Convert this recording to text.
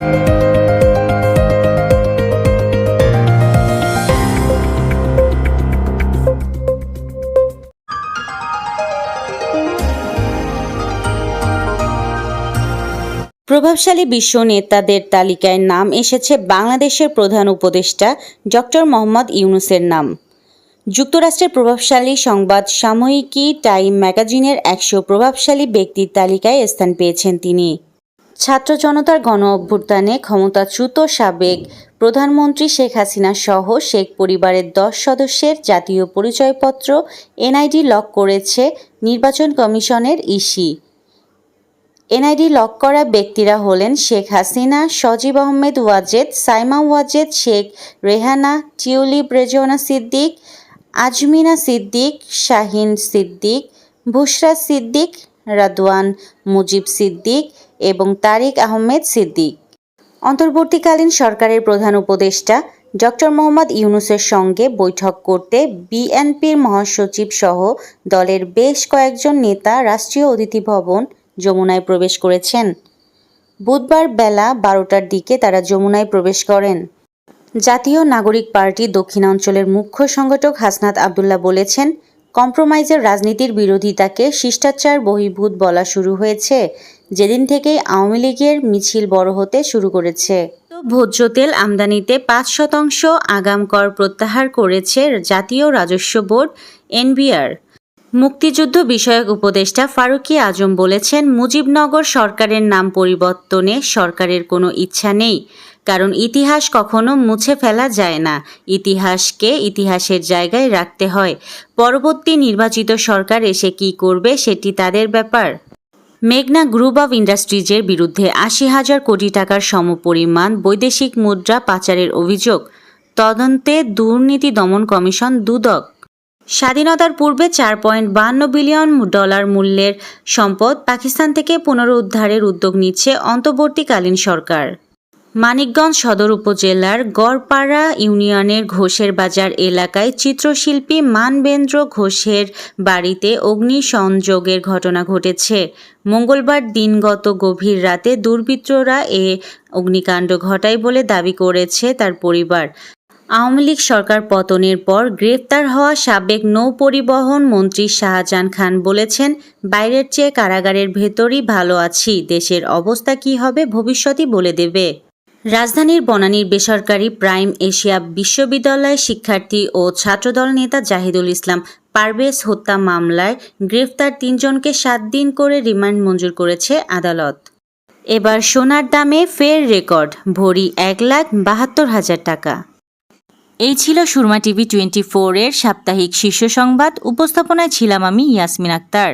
প্রভাবশালী বিশ্ব নেতাদের তালিকায় নাম এসেছে বাংলাদেশের প্রধান উপদেষ্টা ডক্টর মোহাম্মদ ইউনূসের নাম। যুক্তরাষ্ট্রের প্রভাবশালী সংবাদ সাময়িকী টাইম ম্যাগাজিনের ১০০ প্রভাবশালী ব্যক্তির তালিকায় স্থান পেয়েছেন তিনি। ছাত্র জনতার গণ-অভ্যুত্থানে ক্ষমতাচ্যুত সাবেক প্রধানমন্ত্রী শেখ হাসিনা সহ শেখ পরিবারের ১০ সদস্যের জাতীয় পরিচয়পত্র এনআইডি লক করেছে নির্বাচন কমিশনের ইসি। এনআইডি লক করা ব্যক্তিরা হলেন শেখ হাসিনা, সজীব আহমেদ ওয়াজেদ, সাইমা ওয়াজেদ, শেখ রেহানা, টিউলিপ রেজওয়ানা সিদ্দিক, আজমিনা সিদ্দিক, শাহিন সিদ্দিক, বুশরা সিদ্দিক, রাদওয়ান মুজিব সিদ্দিক এবং তারিক আহমেদ সিদ্দিক। অন্তর্বর্তীকালীন সরকারের প্রধান উপদেষ্টা ডক্টর মোহাম্মদ ইউনূসের সঙ্গে বৈঠক করতে বিএনপির মহাসচিব সহ দলের বেশ কয়েকজন নেতা রাষ্ট্রীয় অতিথি ভবন যমুনায় প্রবেশ করেছেন। বুধবার বেলা ১২টার দিকে তারা যমুনায় প্রবেশ করেন। জাতীয় নাগরিক পার্টি দক্ষিণাঞ্চলের মুখ্য সংগঠক হাসনাত আবদুল্লাহ বলেছেন, কম্প্রোমাইজের রাজনীতির বিরোধিতাকে শিষ্টাচার বহির্ভূত বলা শুরু হয়েছে যেদিন থেকেই আওয়ামী লীগের মিছিল বড় হতে শুরু করেছে। ভোজ্য তেল আমদানিতে ৫% আগাম কর প্রত্যাহার করেছে জাতীয় রাজস্ব বোর্ড এনবিআর। মুক্তিযুদ্ধ বিষয়ক উপদেষ্টা ফারুকী আজম বলেছেন, মুজিবনগর সরকারের নাম পরিবর্তনে সরকারের কোনো ইচ্ছা নেই, কারণ ইতিহাস কখনো মুছে ফেলা যায় না। ইতিহাসকে ইতিহাসের জায়গায় রাখতে হয়। পরবর্তী নির্বাচিত সরকার এসে কী করবে সেটি তাদের ব্যাপার। মেঘনা গ্রুপ অব ইন্ডাস্ট্রিজের বিরুদ্ধে ৮০,০০০ কোটি টাকার সমপরিমাণ বৈদেশিক মুদ্রা পাচারের অভিযোগ। তদন্তে দুর্নীতি দমন কমিশন দুদক। স্বাধীনতার পূর্বে $৪.৫২ বিলিয়ন মূল্যের সম্পদ পাকিস্তান থেকে পুনরুদ্ধারের উদ্যোগ নিচ্ছে অন্তর্বর্তীকালীন সরকার। মানিকগঞ্জ সদর উপজেলার গড়পাড়া ইউনিয়নের ঘোষের বাজার এলাকায় চিত্রশিল্পী মানবেন্দ্র ঘোষের বাড়িতে অগ্নিসংযোগের ঘটনা ঘটেছে। মঙ্গলবার দিনগত গভীর রাতে দুর্বৃত্তরা এ অগ্নিকাণ্ড ঘটায় বলে দাবি করেছে তার পরিবার। আওয়ামী লীগ সরকার পতনের পর গ্রেফতার হওয়া সাবেক নৌপরিবহন মন্ত্রী শাহজাহান খান বলেছেন, বাইরের চেয়ে কারাগারের ভেতরই ভালো আছি, দেশের অবস্থা কী হবে ভবিষ্যতই বলে দেবে। রাজধানীর বনানীর বেসরকারি প্রাইম এশিয়া বিশ্ববিদ্যালয়ের শিক্ষার্থী ও ছাত্রদল নেতা জাহিদুল ইসলাম পারভেজ হত্যা মামলায় গ্রেফতার ৩ জনকে ৭ দিন করে রিমান্ড মঞ্জুর করেছে আদালত। এবার সোনার দামে ফের রেকর্ড, ভরি ১,৭২,০০০ টাকা। এই ছিল সুরমা টিভি 24 এর সাপ্তাহিক শীর্ষ সংবাদ। উপস্থাপনায় ছিলাম আমি ইয়াসমিন আক্তার।